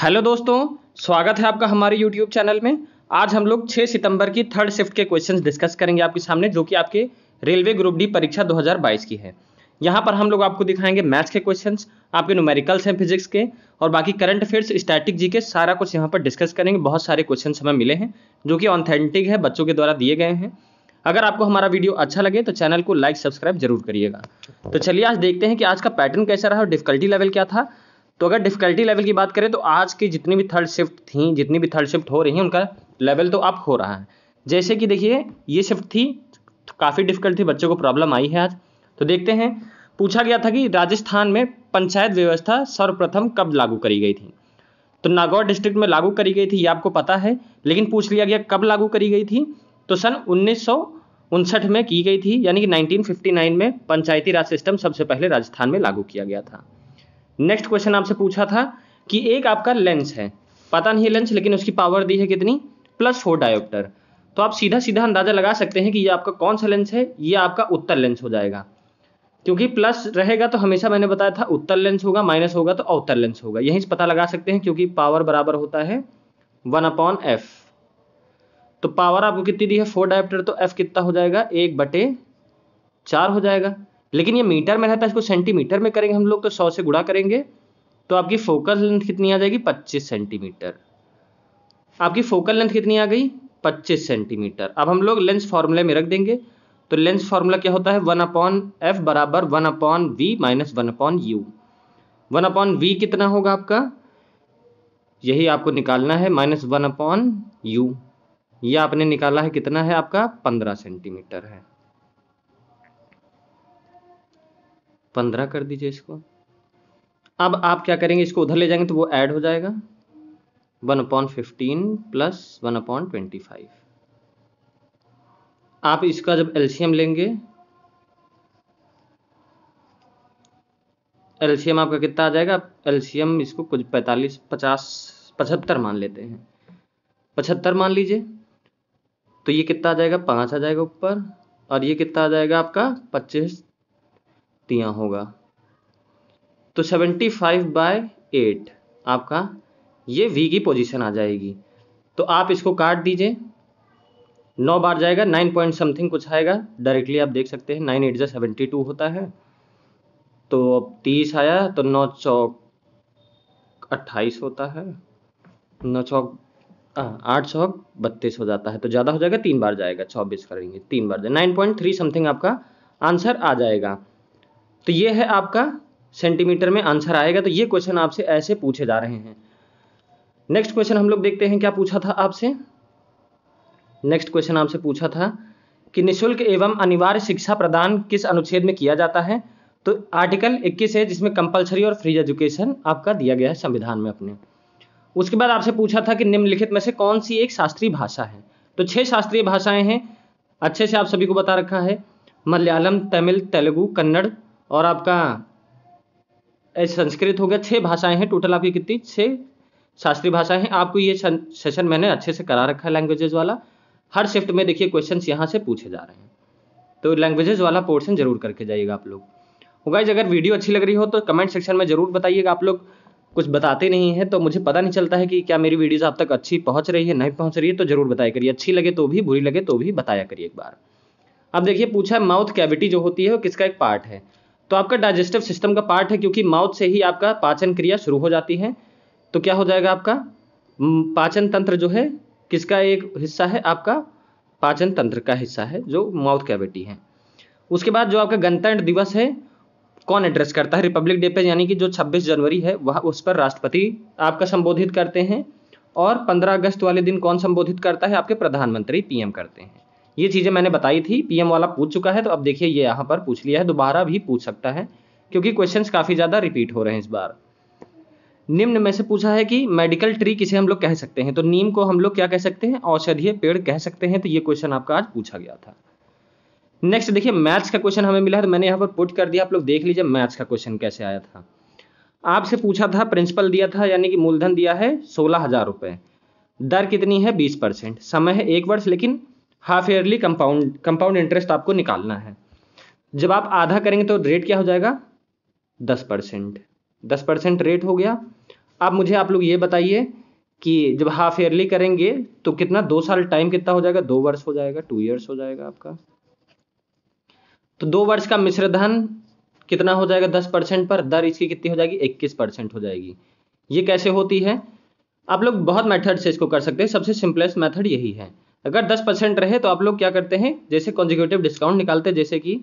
Hello दोस्तों, स्वागत है आपका हमारे यूट्यूब चैनल में। आज हम लोग 6 सितंबर की थर्ड शिफ्ट के क्वेश्चंस डिस्कस करेंगे आपके सामने, जो कि आपके रेलवे ग्रुप डी परीक्षा 2022 की है। यहाँ पर हम लोग आपको दिखाएंगे मैथ्स के क्वेश्चंस, आपके न्यूमेरिकल्स हैं फिजिक्स के, और बाकी करंट अफेयर्स, स्टैटिक जी के, सारा कुछ यहाँ पर डिस्कस करेंगे। बहुत सारे क्वेश्चन हमें मिले हैं जो कि ऑथेंटिक है, बच्चों के द्वारा दिए गए हैं। अगर आपको हमारा वीडियो अच्छा लगे तो चैनल को लाइक सब्सक्राइब जरूर करिएगा। तो चलिए आज देखते हैं कि आज का पैटर्न कैसा रहा और डिफिकल्टी लेवल क्या था। तो अगर डिफिकल्टी लेवल की बात करें तो आज की जितनी भी थर्ड शिफ्ट हो रही हैं उनका लेवल तो अप हो रहा है। जैसे कि देखिए ये शिफ्ट थी तो काफ़ी डिफिकल्ट थी, बच्चों को प्रॉब्लम आई है आज। तो देखते हैं, पूछा गया था कि राजस्थान में पंचायत व्यवस्था सर्वप्रथम कब लागू करी गई थी। तो नागौर डिस्ट्रिक्ट में लागू करी गई थी, ये आपको पता है, लेकिन पूछ लिया गया कब लागू करी गई थी। तो सन 1959 में की गई थी, यानी कि 1959 में पंचायती राज सिस्टम सबसे पहले राजस्थान में लागू किया गया था। नेक्स्ट क्वेश्चन आपसे पूछा था कि एक आपका लेंस है, पता नहीं है लेंस, लेकिन उसकी पावर दी है कितनी, +4 डायोप्टर। तो आप सीधा सीधा अंदाजा लगा सकते हैं कि ये आपका कौन सा लेंस है, ये आपका उत्तल लेंस हो जाएगा, क्योंकि प्लस रहेगा तो हमेशा मैंने बताया था उत्तल लेंस होगा, माइनस होगा तो अवतल लेंस होगा। यहीं से पता लगा सकते हैं, क्योंकि पावर बराबर होता है 1/f। तो पावर आपको कितनी दी है, 4 डायोप्टर, तो f कितना हो जाएगा, 1/4 हो जाएगा। लेकिन ये मीटर में रहता है, इसको सेंटीमीटर में करेंगे हम लोग, तो 100 से गुणा करेंगे तो आपकी फोकल लेंथ कितनी आ जाएगी, 25 सेंटीमीटर। आपकी फोकल लेंथ कितनी आ गई, 25 सेंटीमीटर। अब हम लोग लेंस फॉर्मूले में रख देंगे। तो लेंस फॉर्मूला क्या होता है, 1/f बराबर 1/v माइनस 1/u। 1/v कितना होगा आपका, यही आपको निकालना है, माइनस 1/u। ये आपने निकाला है, कितना है आपका, 15 सेंटीमीटर है। 15 कर दीजिए इसको। अब आप क्या करेंगे, इसको उधर ले जाएंगे तो वो ऐड हो जाएगा, 1/15 प्लस 1/25। आप इसका जब एलसीएम लेंगे, एलसीएम आपका कितना आ जाएगा, एलसीएम इसको कुछ 45, 50, 75 मान लेते हैं, 75 मान लीजिए। तो ये कितना आ जाएगा, 5 आ जाएगा ऊपर, और ये कितना आ जाएगा आपका 25 तियां होगा। तो 75/8 आपका ये v की पोजीशन आ जाएगी। तो आप इसको काट दीजिए, 9 बार जाएगा, 9 पॉइंट समथिंग कुछ आएगा, डायरेक्टली आप देख सकते हैं, 9 8 72 होता है। तो अब 30 आया, तो 9 चौक 28 होता है, 9 चौक 8 चौक 32 हो जाता है। तो ज़्यादा हो जाएगा, 3 बार जाएगा, 24 करेंगे, 3 बार जाएगा, 9.3 समथिंग आपका आंसर आ जाएगा। तो ये है आपका सेंटीमीटर में आंसर आएगा। तो ये क्वेश्चन आपसे ऐसे पूछे जा रहे हैं। नेक्स्ट क्वेश्चन हम लोग देखते हैं क्या पूछा था आपसे। नेक्स्ट क्वेश्चन आपसे पूछा था कि निःशुल्क एवं अनिवार्य शिक्षा प्रदान किस अनुच्छेद में किया जाता है। तो आर्टिकल 21 है, जिसमें कंपलसरी और फ्री एजुकेशन आपका दिया गया है संविधान में अपने। उसके बाद आपसे पूछा था कि निम्नलिखित में से कौन सी एक शास्त्रीय भाषा है। तो 6 शास्त्रीय भाषाएं हैं, अच्छे से आप सभी को बता रखा है, मलयालम, तमिल, तेलुगु, कन्नड़ और आपका संस्कृत हो गया। 6 भाषाएं हैं टोटल आपकी, कितनी, 6 शास्त्रीय भाषाएं हैं। आपको ये सेशन मैंने अच्छे से करा रखा है लैंग्वेजेस वाला। हर शिफ्ट में देखिए क्वेश्चंस यहाँ से पूछे जा रहे हैं, तो लैंग्वेजेस वाला पोर्शन जरूर करके जाइएगा आप लोग। गाइस, अगर वीडियो अच्छी लग रही हो तो कमेंट सेक्शन में जरूर बताइएगा। आप लोग कुछ बताते नहीं हैं तो मुझे पता नहीं चलता है कि क्या मेरी वीडियोस आप तक अच्छी पहुंच रही है, नहीं पहुंच रही है, तो जरूर बताया करिए। अच्छी लगे तो भी, बुरी लगे तो भी बताया करिए एक बार। अब देखिए पूछा है, माउथ कैविटी जो होती है वो किसका एक पार्ट है। तो आपका डाइजेस्टिव सिस्टम का पार्ट है, क्योंकि माउथ से ही आपका पाचन क्रिया शुरू हो जाती है। तो क्या हो जाएगा आपका, पाचन तंत्र जो है किसका एक हिस्सा है, आपका पाचन तंत्र का हिस्सा है, जो माउथ कैविटी है। उसके बाद जो आपका गणतंत्र दिवस है कौन एड्रेस करता है, रिपब्लिक डे पे, यानी कि जो 26 जनवरी है वह, उस पर राष्ट्रपति आपका संबोधित करते हैं। और 15 अगस्त वाले दिन कौन संबोधित करता है, आपके प्रधानमंत्री, पीएम करते हैं। ये चीजें मैंने बताई थी, पीएम वाला पूछ चुका है, तो अब देखिए ये यहाँ पर पूछ लिया है, दोबारा भी पूछ सकता है, क्योंकि क्वेश्चंस काफी ज्यादा रिपीट हो रहे हैं इस बार। निम्न में से पूछा है कि मेडिकल ट्री किसे हम लोग कह सकते हैं। तो नीम को हम लोग क्या कह सकते हैं, औषधीय पेड़ कह सकते हैं। तो ये क्वेश्चन आपका आज पूछा गया था। नेक्स्ट देखिए, मैथ्स का क्वेश्चन हमें मिला है, तो मैंने यहाँ पर पुट कर दिया, आप लोग देख लीजिए मैथ्स का क्वेश्चन कैसे आया था। आपसे पूछा था, प्रिंसिपल दिया था, यानी कि मूलधन दिया है 16,000 रुपए, दर कितनी है 20%, समय है 1 वर्ष, लेकिन हाफ ईयरली कंपाउंड इंटरेस्ट आपको निकालना है। जब आप आधा करेंगे तो रेट क्या हो जाएगा, 10%। 10% रेट हो गया। आप लोग ये बताइए कि जब हाफ ईयरली करेंगे तो कितना, 2 साल टाइम कितना हो जाएगा, 2 वर्ष हो जाएगा, 2 ईयर्स हो जाएगा आपका। तो 2 वर्ष का मिश्र धन कितना हो जाएगा, 10% पर, दर इसकी कितनी हो जाएगी, 21% हो जाएगी। ये कैसे होती है, आप लोग बहुत मेथड से इसको कर सकते हैं, सबसे सिंपलेस्ट मेथड यही है। अगर 10% रहे तो आप लोग क्या करते हैं, जैसे कॉन्जिक्यूटिव डिस्काउंट निकालते हैं, जैसे कि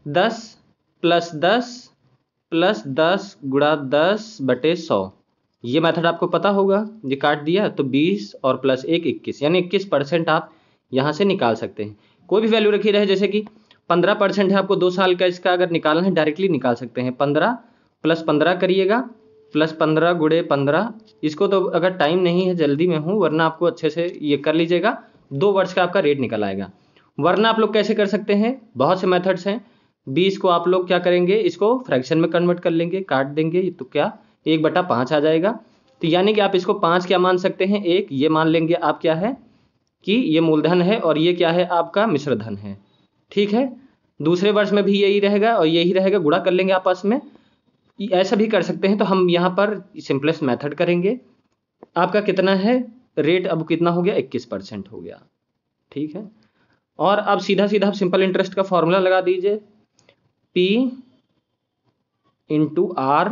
10 + 10 + 10 × 10/100, ये मेथड आपको पता होगा। ये काट दिया तो 20 और +1 21, यानी 21% आप यहाँ से निकाल सकते हैं। कोई भी वैल्यू रखी रहे, जैसे कि 15% है, आपको 2 साल का इसका अगर निकालना है डायरेक्टली निकाल सकते हैं। 15 + 15 करिएगा, +15 × 15, इसको तो अगर टाइम नहीं है जल्दी में हूँ, वरना आपको अच्छे से ये कर लीजिएगा, 2 वर्ष का आपका रेट निकल आएगा। वरना आप लोग कैसे कर सकते हैं, बहुत से मेथड्स हैं। 20 को आप लोग क्या करेंगे, इसको फ्रैक्शन में कन्वर्ट कर लेंगे, काट देंगे तो क्या 1/5 आ जाएगा। तो यानी कि आप इसको 5 क्या मान सकते हैं, 1 ये मान लेंगे आप क्या है कि ये मूलधन है और ये क्या है आपका मिश्र धन है। ठीक है, दूसरे वर्ष में भी यही रहेगा और यही रहेगा, गुणा कर लेंगे आपस में, ऐसा भी कर सकते हैं। तो हम यहाँ पर सिंपलेस्ट मेथड करेंगे। आपका कितना है रेट, अब कितना हो गया, 21% हो गया। ठीक है, और अब सीधा सीधा आप सिंपल इंटरेस्ट का फॉर्मूला लगा दीजिए, P × R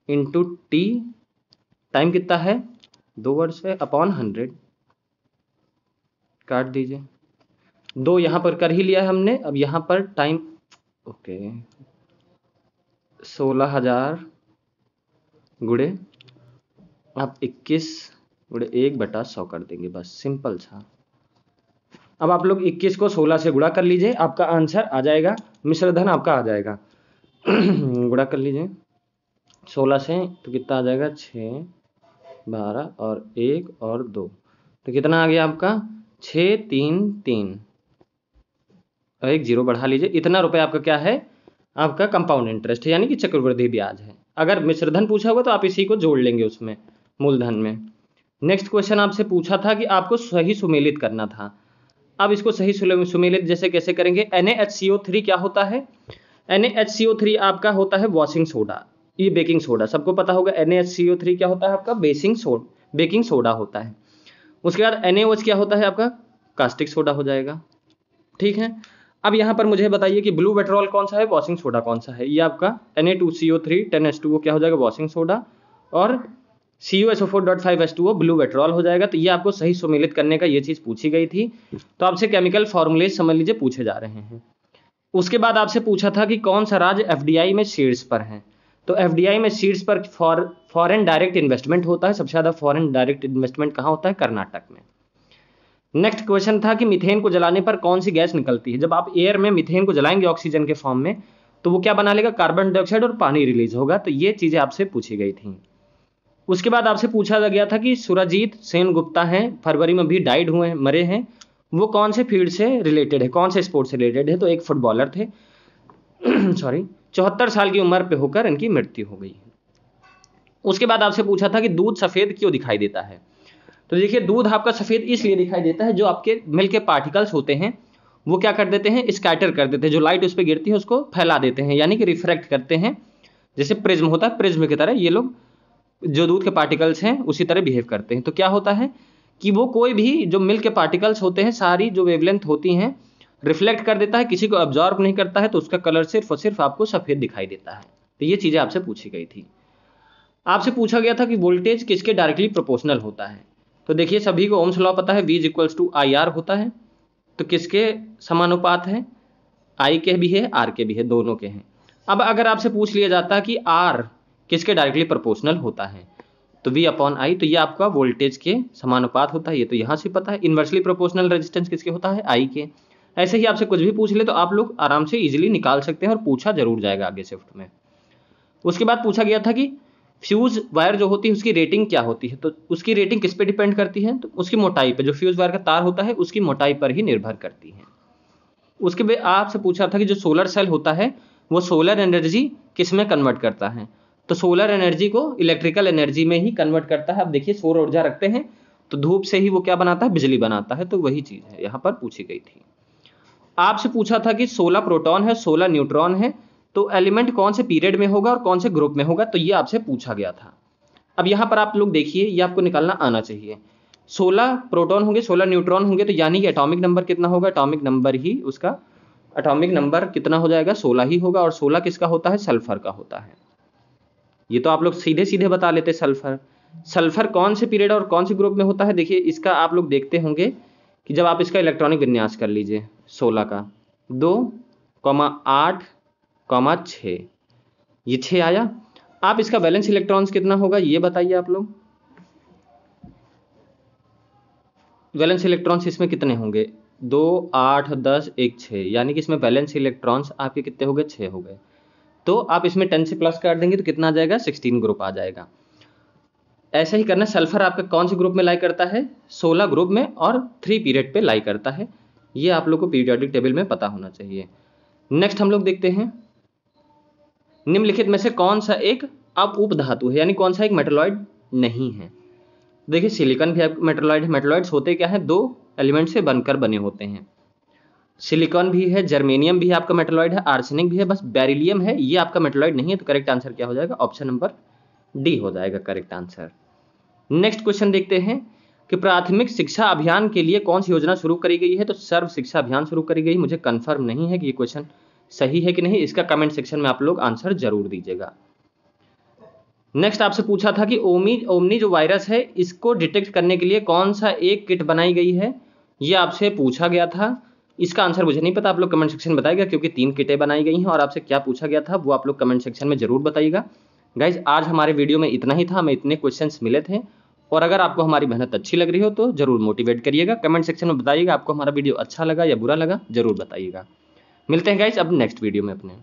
× T, टाइम कितना है, 2 वर्ष है, अपॉन 100, काट दीजिए। 2 यहाँ पर कर ही लिया है हमने, अब यहाँ पर टाइम, ओके, 16,000 गुणे आप 21 × 1/100 कर देंगे, बस सिंपल सा। अब आप लोग 21 को 16 से गुणा कर लीजिए, आपका आंसर आ जाएगा, मिश्र धन आपका आ जाएगा। गुणा कर लीजिए 16 से तो कितना आ जाएगा, 6, 12 और 1 और 2, तो कितना आ गया आपका 633, और एक 0 बढ़ा लीजिए। इतना रुपए आपका क्या है, आपका कंपाउंड इंटरेस्ट है, यानी कि चक्रवृद्धि ब्याज है। अगर मिश्रधन पूछा होगा तो आप इसी को जोड़ लेंगे उसमें, मूलधन में। नेक्स्ट क्वेश्चन आपसे पूछा था कि आपको सही सुमेलित करना था। अब इसको सही सुमेलित जैसे कैसे करेंगे, NaHCO3 क्या होता है, NaHCO3 आपका होता है वॉशिंग सोडा, ये बेकिंग सोडा, सबको पता होगा। NaHCO3 क्या होता है आपका, बेकिंग सोडा होता है। उसके बाद NaOH क्या होता है आपका, कास्टिक सोडा हो जाएगा। ठीक है, अब यहाँ पर मुझे बताइए कि ब्लू पेट्रोल कौन सा है, वॉशिंग सोडा कौन सा है। ये आपका Na2CO3 10H2O क्या हो जाएगा, वॉशिंग सोडा, और CuSO4.5H2O ब्लू पेट्रोल हो जाएगा। तो ये आपको सही सुमेलित करने का ये चीज़ पूछी गई थी। तो आपसे केमिकल फॉर्मूले समझ लीजिए पूछे जा रहे हैं। उसके बाद आपसे पूछा था कि कौन सा राज्य FDI में शीर्ष पर है। तो FDI में शीर्ष पर फॉरेन डायरेक्ट इन्वेस्टमेंट होता है, सबसे ज़्यादा फॉरेन डायरेक्ट इन्वेस्टमेंट कहाँ होता है, कर्नाटक में। नेक्स्ट क्वेश्चन था कि मीथेन को जलाने पर कौन सी गैस निकलती है। जब आप एयर में मीथेन को जलाएंगे ऑक्सीजन के फॉर्म में, तो वो क्या बना लेगा, कार्बन डाइऑक्साइड और पानी रिलीज होगा। तो ये चीज़ें आपसे पूछी गई थी। उसके बाद आपसे पूछा गया था कि सुरजीत सेनगुप्ता हैं, फरवरी में भी डाइड हुए हैं, मरे हैं, वो कौन से फील्ड से रिलेटेड है, कौन से स्पोर्ट से रिलेटेड है। तो एक फुटबॉलर थे सॉरी, 74 साल की उम्र पे होकर इनकी मृत्यु हो गई। उसके बाद आपसे पूछा था कि दूध सफ़ेद क्यों दिखाई देता है। तो देखिए, दूध आपका सफ़ेद इसलिए दिखाई देता है, जो आपके मिल्क के पार्टिकल्स होते हैं वो क्या कर देते हैं, स्कैटर कर देते हैं, जो लाइट उस पर गिरती है उसको फैला देते हैं, यानी कि रिफ्रैक्ट करते हैं। जैसे प्रिज्म होता है, प्रिज्म की तरह ये लोग जो दूध के पार्टिकल्स हैं उसी तरह बिहेव करते हैं। तो क्या होता है कि वो कोई भी जो मिल्क के पार्टिकल्स होते हैं, सारी जो वेवलेंथ होती हैं रिफ्लेक्ट कर देता है, किसी को अब्जॉर्ब नहीं करता है, तो उसका कलर सिर्फ और सिर्फ आपको सफ़ेद दिखाई देता है। तो ये चीज़ें आपसे पूछी गई थी। आपसे पूछा गया था कि वोल्टेज किसके डायरेक्टली प्रोपोर्शनल होता है। तो देखिए, सभी को ओम्स लॉ पता है, V = IR होता है। तो किसके समानुपात है, I के भी है, R के भी है, दोनों के हैं। अब अगर आपसे पूछ लिया जाता कि R किसके डायरेक्टली प्रोपोर्शनल होता है, तो V/I, तो ये आपका वोल्टेज के समानुपात होता है, ये तो यहाँ से पता है। इन्वर्सली प्रोपोर्शनल रेजिस्टेंस किसके होता है, I के। ऐसे ही आपसे कुछ भी पूछ ले तो आप लोग आराम से इजीली निकाल सकते हैं, और पूछा जरूर जाएगा आगे शिफ्ट में। उसके बाद पूछा गया था कि फ्यूज वायर जो होती है उसकी रेटिंग क्या होती है। तो उसकी रेटिंग किस पे डिपेंड करती है, तो उसकी मोटाई पे, जो फ्यूज वायर का तार होता है उसकी मोटाई पर ही निर्भर करती है। उसके बाद आपसे पूछा था कि जो सोलर सेल होता है वो सोलर एनर्जी किस में कन्वर्ट करता है। तो सोलर एनर्जी को इलेक्ट्रिकल एनर्जी में ही कन्वर्ट करता है। अब देखिए, सौर ऊर्जा रखते हैं तो धूप से ही वो क्या बनाता है, बिजली बनाता है। तो वही चीज है यहाँ पर पूछी गई थी। आपसे पूछा था कि 16 प्रोटॉन है, 16 न्यूट्रॉन है, तो एलिमेंट कौन से पीरियड में होगा और कौन से ग्रुप में होगा। तो ये आपसे पूछा गया था। अब यहाँ पर आप लोग देखिए, ये आपको निकालना आना चाहिए। 16 प्रोटॉन होंगे, 16 न्यूट्रॉन होंगे, तो यानी कि एटॉमिक नंबर कितना होगा, एटॉमिक नंबर कितना हो जाएगा, 16 ही होगा। और 16 किसका होता है, सल्फर का होता है। ये तो आप लोग सीधे सीधे बता लेते। सल्फर कौन से पीरियड और कौन से ग्रुप में होता है, देखिए इसका आप लोग देखते होंगे कि जब आप इसका इलेक्ट्रॉनिक विन्यास कर लीजिए 16 का 2,8,6, ये 6 आया। आप इसका वैलेंस इलेक्ट्रॉन्स कितना होगा ये बताइए आप लोग। वैलेंस इलेक्ट्रॉन्स इसमें कितने होंगे, 2, 8, 10, 1, 6, यानी कि इसमें वैलेंस इलेक्ट्रॉन्स आपके कितने हो गए, 6 हो गए। तो आप इसमें 10 से प्लस कर देंगे तो कितना आ जाएगा, 16 ग्रुप आ जाएगा। ऐसा ही करना। सल्फर आपका कौन से ग्रुप में लाई करता है, 16 ग्रुप में और 3 पीरियड पे लाई करता है। ये आप लोग को पीरियोडिक टेबल में पता होना चाहिए। नेक्स्ट हम लोग देखते हैं, निम्नलिखित में से कौन सा एक अब उप धातु है, यानी कौन सा एक मेटलॉइड नहीं है। देखिए सिलिकॉन भी मेटलॉइड है। मेटलॉइड्स होते क्या है, 2 एलिमेंट से बनकर बने होते हैं। सिलिकॉन भी है, जर्मेनियम भी आपका मेटलॉइड है, आर्सेनिक भी है, बस बेरिलियम है, ये आपका मेटलॉइड नहीं है। तो करेक्ट आंसर क्या हो जाएगा, ऑप्शन नंबर डी हो जाएगा करेक्ट आंसर। नेक्स्ट क्वेश्चन देखते हैं कि प्राथमिक शिक्षा अभियान के लिए कौन सी योजना शुरू करी गई है। तो सर्व शिक्षा अभियान शुरू करी गई। मुझे कंफर्म नहीं है कि ये क्वेश्चन सही है कि नहीं, इसका कमेंट सेक्शन में आप लोग आंसर जरूर दीजिएगा। नेक्स्ट आपसे पूछा था कि ओमनी जो वायरस है इसको डिटेक्ट करने के लिए कौन सा एक किट बनाई गई है, ये आपसे पूछा गया था। इसका आंसर मुझे नहीं पता, आप लोग कमेंट सेक्शन में बताइएगा, क्योंकि 3 किटें बनाई गई हैं और आपसे क्या पूछा गया था वो आप लोग कमेंट सेक्शन में जरूर बताइएगा। गाइज आज हमारे वीडियो में इतना ही था, हमें इतने क्वेश्चंस मिले थे। और अगर आपको हमारी मेहनत अच्छी लग रही हो तो जरूर मोटिवेट करिएगा। कमेंट सेक्शन में बताइएगा आपको हमारा वीडियो अच्छा लगा या बुरा लगा, जरूर बताइएगा। मिलते हैं गाइज अब नेक्स्ट वीडियो में अपने।